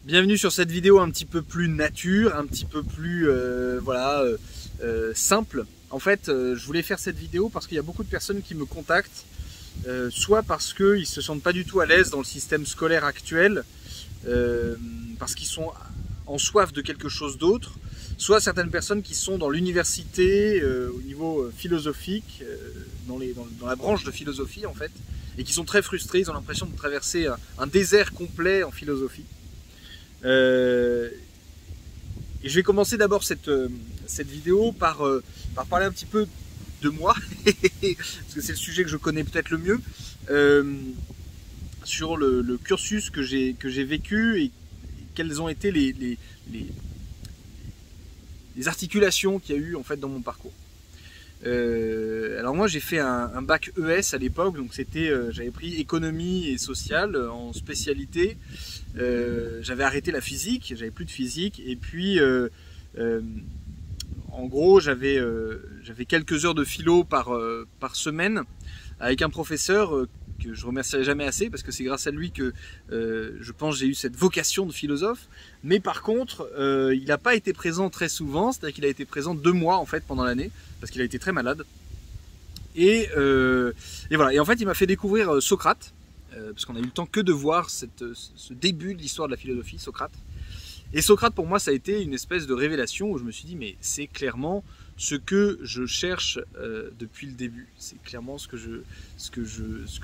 Bienvenue sur cette vidéo un petit peu plus nature, un petit peu plus simple. En fait, je voulais faire cette vidéo parce qu'il y a beaucoup de personnes qui me contactent, soit parce qu'ils ne se sentent pas du tout à l'aise dans le système scolaire actuel, parce qu'ils sont en soif de quelque chose d'autre, soit certaines personnes qui sont dans l'université au niveau philosophique, dans la branche de philosophie en fait, et qui sont très frustrés, ils ont l'impression de traverser un désert complet en philosophie. Et je vais commencer d'abord cette vidéo par parler un petit peu de moi, parce que c'est le sujet que je connais peut-être le mieux, sur le cursus que j'ai vécu et quelles ont été les articulations qu'il y a eu en fait dans mon parcours. Alors moi j'ai fait un bac ES à l'époque, donc c'était j'avais pris économie et sociale en spécialité. J'avais arrêté la physique, j'avais plus de physique, et puis en gros j'avais quelques heures de philo par semaine avec un professeur que je remercierai jamais assez, parce que c'est grâce à lui que je pense j'ai eu cette vocation de philosophe. Mais par contre il n'a pas été présent très souvent, c'est-à-dire qu'il a été présent 2 mois en fait pendant l'année, parce qu'il a été très malade. Et voilà, et en fait il m'a fait découvrir Socrate, parce qu'on a eu le temps que de voir ce début de l'histoire de la philosophie, Socrate. Et Socrate pour moi ça a été une espèce de révélation où je me suis dit mais c'est clairement ce que je cherche depuis le début. C'est clairement ce que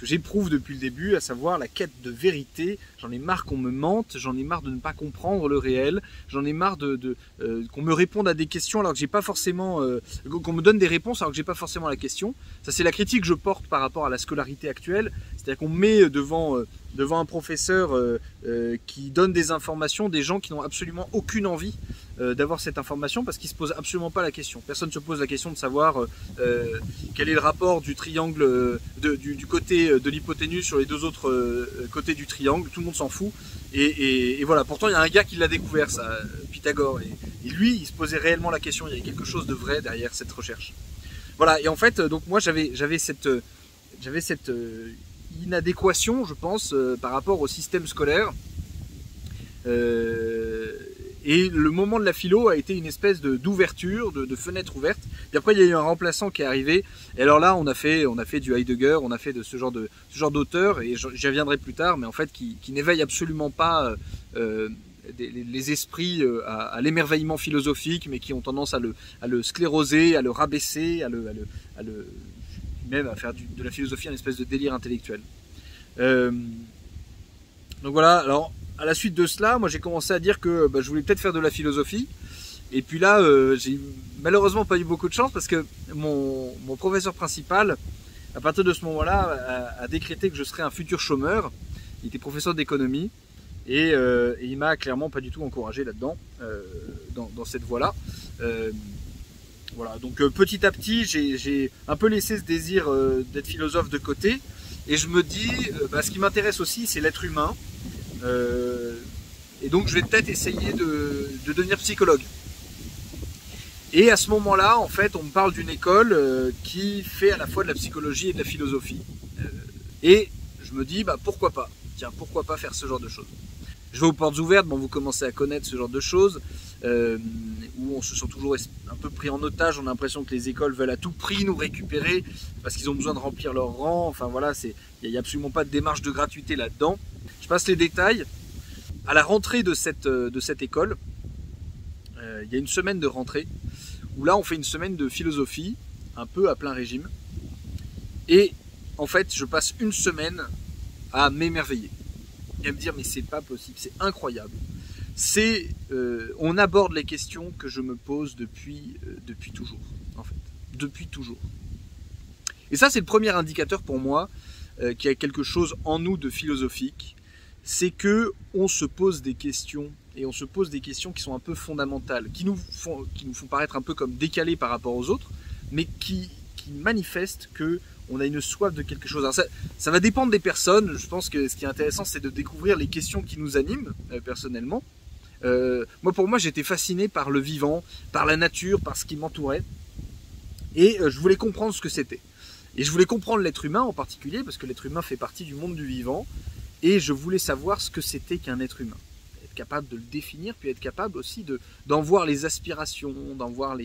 j'éprouve depuis le début, à savoir la quête de vérité. J'en ai marre qu'on me mente, j'en ai marre de ne pas comprendre le réel, j'en ai marre qu'on me réponde à des questions alors que j'ai pas forcément, qu'on me donne des réponses alors que j'ai pas forcément la question. Ça c'est la critique que je porte par rapport à la scolarité actuelle, c'est-à-dire qu'on met devant un professeur qui donne des informations, des gens qui n'ont absolument aucune envie d'avoir cette information, parce qu'ils se posent absolument pas la question. Personne ne se pose la question de savoir quel est le rapport du triangle, du côté de l'hypoténuse sur les 2 autres côtés du triangle. Tout le monde s'en fout. Et voilà. Pourtant, il y a un gars qui l'a découvert, ça, Pythagore. Et lui, il se posait réellement la question. Il y avait quelque chose de vrai derrière cette recherche. Voilà. Et en fait, donc moi, j'avais cette inadéquation, je pense, par rapport au système scolaire. Et le moment de la philo a été une espèce d'ouverture, de fenêtre ouverte. Et après, il y a eu un remplaçant qui est arrivé. Et alors là, on a fait du Heidegger, on a fait de ce genre d'auteur, et j'y reviendrai plus tard, mais en fait, qui n'éveille absolument pas les esprits à l'émerveillement philosophique, mais qui ont tendance à le scléroser, à le rabaisser, même à faire de la philosophie une espèce de délire intellectuel. Donc voilà, alors à la suite de cela, moi j'ai commencé à dire que je voulais peut-être faire de la philosophie. Et puis là, j'ai malheureusement pas eu beaucoup de chance, parce que mon professeur principal, à partir de ce moment-là, a décrété que je serais un futur chômeur. Il était professeur d'économie, et il m'a clairement pas du tout encouragé là-dedans, dans cette voie-là. Voilà, donc petit à petit, j'ai un peu laissé ce désir d'être philosophe de côté, et je me dis, ce qui m'intéresse aussi, c'est l'être humain. Et donc je vais peut-être essayer de devenir psychologue. Et à ce moment-là, en fait, on me parle d'une école qui fait à la fois de la psychologie et de la philosophie. Et je me dis, pourquoi pas? Tiens, pourquoi pas faire ce genre de choses? Je vais aux portes ouvertes, vous commencez à connaître ce genre de choses, où on se sent toujours un peu pris en otage. On a l'impression que les écoles veulent à tout prix nous récupérer, parce qu'ils ont besoin de remplir leur rang. Enfin voilà, il n'y a absolument pas de démarche de gratuité là-dedans. Je passe les détails. À la rentrée de cette école, il y a une semaine de rentrée, où là on fait une semaine de philosophie, un peu à plein régime. Et en fait, je passe une semaine à m'émerveiller. Et à me dire, mais c'est pas possible, c'est incroyable. On aborde les questions que je me pose depuis toujours, en fait. Depuis toujours. Et ça, c'est le premier indicateur pour moi qu'il y a quelque chose en nous de philosophique. C'est que on se pose des questions, et on se pose des questions qui sont un peu fondamentales, qui nous font paraître un peu comme décalées par rapport aux autres, mais qui manifestent que on a une soif de quelque chose. Alors ça va dépendre des personnes. Je pense que ce qui est intéressant, c'est de découvrir les questions qui nous animent personnellement. Pour moi, j'étais fasciné par le vivant, par la nature, par ce qui m'entourait, et je voulais comprendre ce que c'était. Et je voulais comprendre l'être humain en particulier, parce que l'être humain fait partie du monde du vivant. Et je voulais savoir ce que c'était qu'un être humain. être capable de le définir, puis être capable aussi d'en voir les aspirations, d'en voir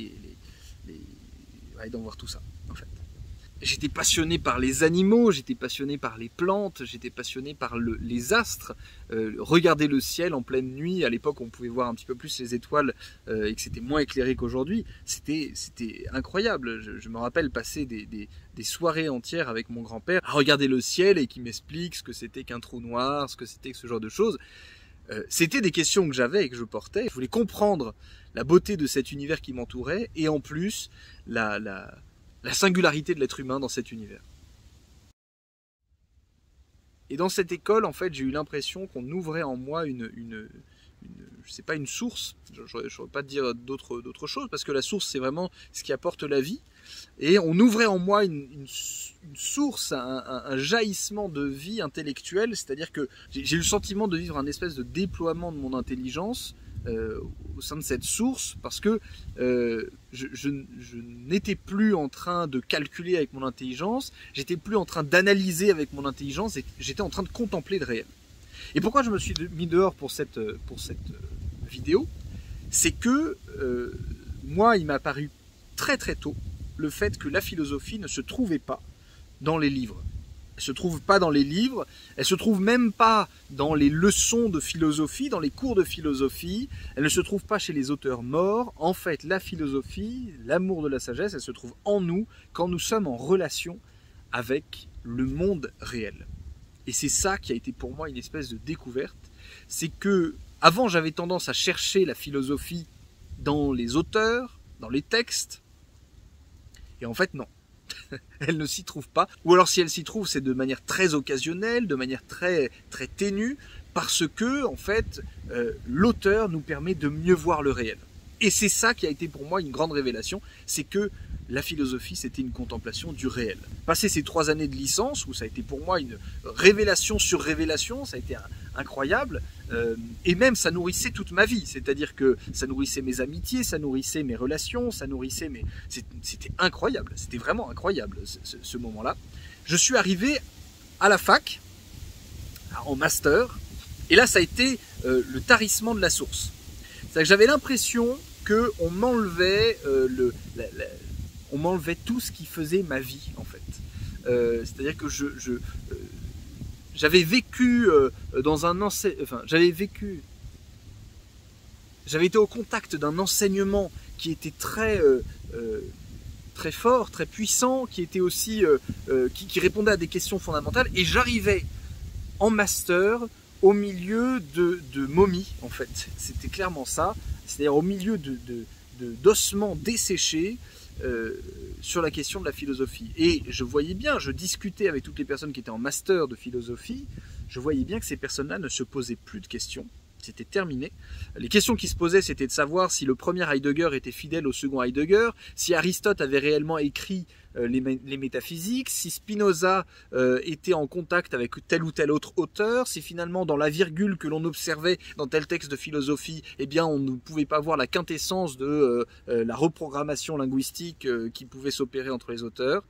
d'en voir tout ça, en fait. J'étais passionné par les animaux, j'étais passionné par les plantes, j'étais passionné par les astres. Regarder le ciel en pleine nuit, à l'époque on pouvait voir un petit peu plus les étoiles et que c'était moins éclairé qu'aujourd'hui, c'était incroyable. Je me rappelle passer des soirées entières avec mon grand-père à regarder le ciel et qui m'explique ce que c'était qu'un trou noir, ce que c'était que ce genre de choses. C'était des questions que j'avais et que je portais. Je voulais comprendre la beauté de cet univers qui m'entourait et en plus la singularité de l'être humain dans cet univers. Et dans cette école, en fait, j'ai eu l'impression qu'on ouvrait en moi je sais pas, une source. Je ne saurais pas dire d'autre chose, parce que la source, c'est vraiment ce qui apporte la vie. Et on ouvrait en moi une source, un jaillissement de vie intellectuelle, c'est-à-dire que j'ai eu le sentiment de vivre un espèce de déploiement de mon intelligence au sein de cette source, parce que je n'étais plus en train de calculer avec mon intelligence, j'étais plus en train d'analyser avec mon intelligence, et j'étais en train de contempler le réel. Et pourquoi je me suis mis dehors pour cette vidéo, c'est que moi, il m'a paru très très tôt le fait que la philosophie ne se trouvait pas dans les livres. Elle ne se trouve pas dans les livres, elle ne se trouve même pas dans les leçons de philosophie, dans les cours de philosophie, elle ne se trouve pas chez les auteurs morts. En fait, la philosophie, l'amour de la sagesse, elle se trouve en nous quand nous sommes en relation avec le monde réel. Et c'est ça qui a été pour moi une espèce de découverte, c'est que avant j'avais tendance à chercher la philosophie dans les auteurs, dans les textes, et en fait non. Elle ne s'y trouve pas, ou alors si elle s'y trouve, c'est de manière très occasionnelle, de manière très, très ténue, parce que, en fait, l'auteur nous permet de mieux voir le réel. Et c'est ça qui a été pour moi une grande révélation, c'est que la philosophie, c'était une contemplation du réel. Passer ces 3 années de licence, où ça a été pour moi une révélation sur révélation, ça a été incroyable, et même ça nourrissait toute ma vie, c'est-à-dire que ça nourrissait mes amitiés, ça nourrissait mes relations, ça nourrissait mes... C'était incroyable, c'était vraiment incroyable ce moment-là. Je suis arrivé à la fac, en master, et là ça a été le tarissement de la source. C'est-à-dire que j'avais l'impression qu'on m'enlevait on m'enlevait tout ce qui faisait ma vie, en fait. C'est-à-dire que j'avais vécu dans un j'avais été au contact d'un enseignement qui était très fort, très puissant, qui était aussi qui répondait à des questions fondamentales, et j'arrivais en master au milieu de momies, en fait. C'était clairement ça, c'est-à-dire au milieu d'ossements desséchés, sur la question de la philosophie. Et je voyais bien, je discutais avec toutes les personnes qui étaient en master de philosophie, je voyais bien que ces personnes-là ne se posaient plus de questions, c'était terminé. Les questions qui se posaient, c'était de savoir si le premier Heidegger était fidèle au second Heidegger, si Aristote avait réellement écrit les métaphysiques, si Spinoza était en contact avec tel ou tel autre auteur, si finalement dans la virgule que l'on observait dans tel texte de philosophie, eh bien on ne pouvait pas voir la quintessence de la reprogrammation linguistique qui pouvait s'opérer entre les auteurs.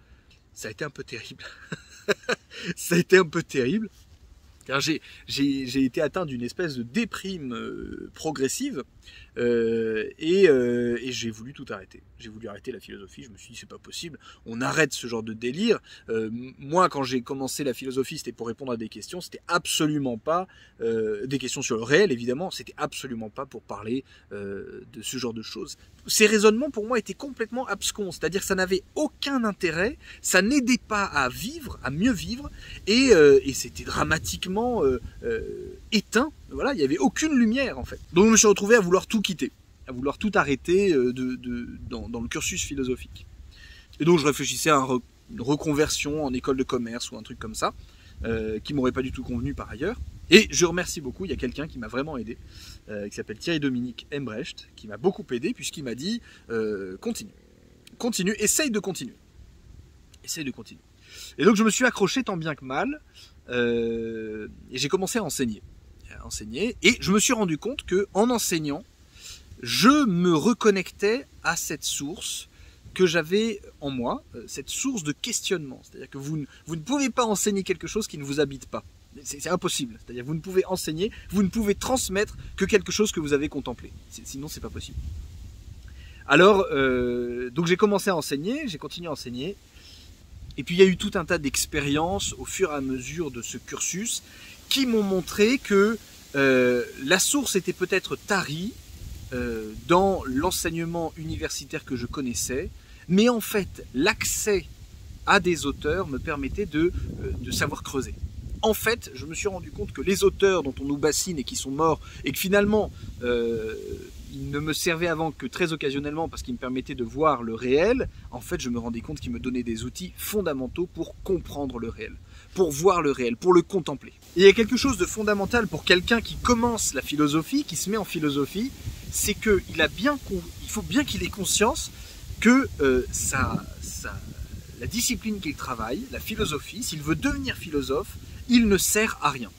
Ça a été un peu terrible. Ça a été un peu terrible. Car j'ai été atteint d'une espèce de déprime progressive et j'ai voulu tout arrêter. J'ai voulu arrêter la philosophie, je me suis dit c'est pas possible, on arrête ce genre de délire. Moi quand j'ai commencé la philosophie c'était pour répondre à des questions, c'était absolument pas des questions sur le réel évidemment, c'était absolument pas pour parler de ce genre de choses. Ces raisonnements pour moi étaient complètement abscons, c'est-à-dire que ça n'avait aucun intérêt, ça n'aidait pas à vivre, à mieux vivre, et c'était dramatiquement éteint. Voilà, il n'y avait aucune lumière en fait. Donc je me suis retrouvé à vouloir tout quitter, à vouloir tout arrêter dans le cursus philosophique. Et donc je réfléchissais à une reconversion en école de commerce ou un truc comme ça, qui m'aurait pas du tout convenu par ailleurs. Et je remercie beaucoup, il y a quelqu'un qui m'a vraiment aidé, qui s'appelle Thierry-Dominique Embrecht, qui m'a beaucoup aidé puisqu'il m'a dit continue, essaye de continuer. Essaye de continuer. Et donc je me suis accroché tant bien que mal, et j'ai commencé à enseigner. Et je me suis rendu compte qu'en enseignant, je me reconnectais à cette source que j'avais en moi, cette source de questionnement. C'est-à-dire que vous ne pouvez pas enseigner quelque chose qui ne vous habite pas. C'est impossible. C'est-à-dire vous ne pouvez enseigner, vous ne pouvez transmettre que quelque chose que vous avez contemplé. Sinon, c'est pas possible. Alors, donc j'ai commencé à enseigner, j'ai continué à enseigner. Et puis il y a eu tout un tas d'expériences au fur et à mesure de ce cursus qui m'ont montré que la source était peut-être tarie dans l'enseignement universitaire que je connaissais, mais en fait l'accès à des auteurs me permettait de savoir creuser. En fait, je me suis rendu compte que les auteurs dont on nous bassine et qui sont morts, et que finalement ils ne me servaient avant que très occasionnellement parce qu'ils me permettaient de voir le réel, en fait je me rendais compte qu'ils me donnaient des outils fondamentaux pour comprendre le réel, pour voir le réel, pour le contempler. Et il y a quelque chose de fondamental pour quelqu'un qui commence la philosophie, qui se met en philosophie, c'est qu'il faut bien qu'il ait conscience que la discipline qu'il travaille, la philosophie, s'il veut devenir philosophe, il ne sert à rien.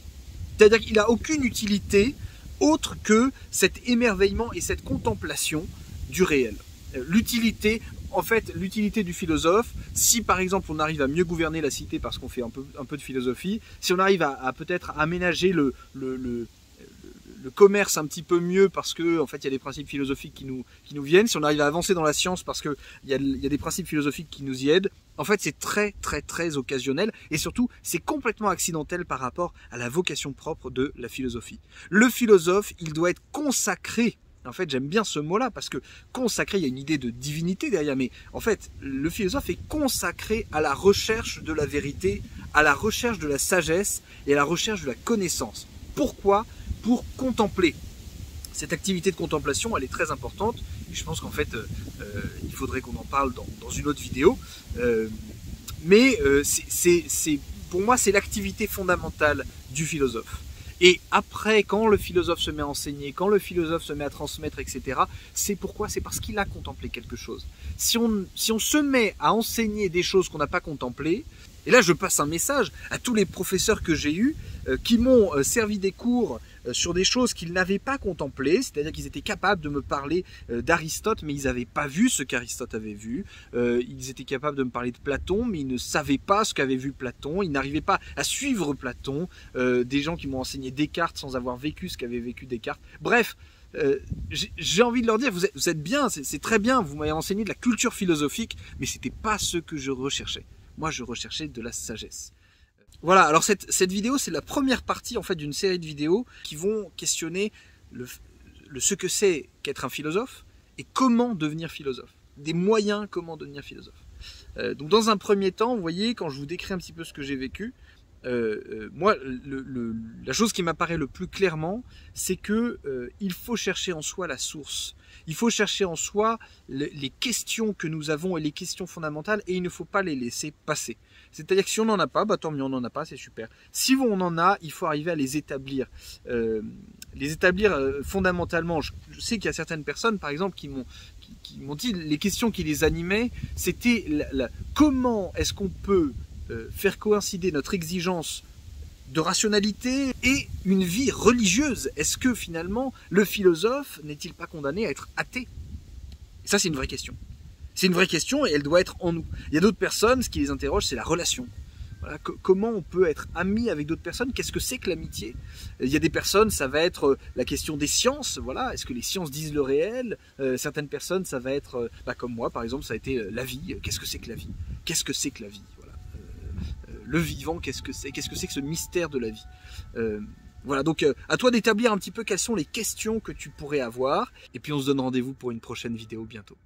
C'est-à-dire qu'il n'a aucune utilité autre que cet émerveillement et cette contemplation du réel. L'utilité du philosophe, si par exemple on arrive à mieux gouverner la cité parce qu'on fait un peu de philosophie, si on arrive à peut-être aménager le commerce un petit peu mieux parce que en fait il y a des principes philosophiques qui nous viennent, si on arrive à avancer dans la science parce que il y a des principes philosophiques qui nous y aident, en fait c'est très très très occasionnel et surtout c'est complètement accidentel par rapport à la vocation propre de la philosophie. Le philosophe, il doit être consacré. En fait, j'aime bien ce mot-là parce que consacré, il y a une idée de divinité derrière, mais en fait, le philosophe est consacré à la recherche de la vérité, à la recherche de la sagesse et à la recherche de la connaissance. Pourquoi ? Pour contempler. Cette activité de contemplation, elle est très importante. Et je pense qu'en fait, il faudrait qu'on en parle dans une autre vidéo. Pour moi, c'est l'activité fondamentale du philosophe. Et après, quand le philosophe se met à enseigner, quand le philosophe se met à transmettre, etc., c'est pourquoi? C'est parce qu'il a contemplé quelque chose. Si on se met à enseigner des choses qu'on n'a pas contemplées, et là je passe un message à tous les professeurs que j'ai eus, qui m'ont servi des cours sur des choses qu'ils n'avaient pas contemplées, c'est-à-dire qu'ils étaient capables de me parler d'Aristote, mais ils n'avaient pas vu ce qu'Aristote avait vu. Ils étaient capables de me parler de Platon, mais ils ne savaient pas ce qu'avait vu Platon. Ils n'arrivaient pas à suivre Platon. Des gens qui m'ont enseigné Descartes sans avoir vécu ce qu'avait vécu Descartes. Bref, j'ai envie de leur dire, vous êtes bien, c'est très bien, vous m'avez enseigné de la culture philosophique, mais c'était pas ce que je recherchais. Moi, je recherchais de la sagesse. Voilà, alors cette vidéo, c'est la première partie en fait d'une série de vidéos qui vont questionner ce que c'est qu'être un philosophe et comment devenir philosophe. Des moyens comment devenir philosophe. Donc dans un premier temps, vous voyez, quand je vous décris un petit peu ce que j'ai vécu, moi, la chose qui m'apparaît le plus clairement, c'est que il faut chercher en soi la source. Il faut chercher en soi les questions que nous avons et les questions fondamentales, et il ne faut pas les laisser passer. C'est-à-dire que si on n'en a pas, bah tant mieux, on n'en a pas, c'est super. Si on en a, il faut arriver à les établir. Fondamentalement. Je sais qu'il y a certaines personnes, par exemple, qui m'ont dit les questions qui les animaient, c'était comment est-ce qu'on peut faire coïncider notre exigence de rationalité et une vie religieuse. Est-ce que finalement le philosophe n'est-il pas condamné à être athée? Et ça, c'est une vraie question. C'est une vraie question et elle doit être en nous. Il y a d'autres personnes, ce qui les interroge, c'est la relation. Voilà, comment on peut être ami avec d'autres personnes? Qu'est-ce que c'est que l'amitié? Il y a des personnes, ça va être la question des sciences. Voilà, est-ce que les sciences disent le réel? Certaines personnes, ça va être, comme moi par exemple, ça a été la vie. Qu'est-ce que c'est que la vie? Qu'est-ce que c'est que la vie? Voilà. Le vivant, qu'est-ce que c'est? Qu'est-ce que c'est que ce mystère de la vie? Voilà, donc à toi d'établir un petit peu quelles sont les questions que tu pourrais avoir. Et puis on se donne rendez-vous pour une prochaine vidéo bientôt.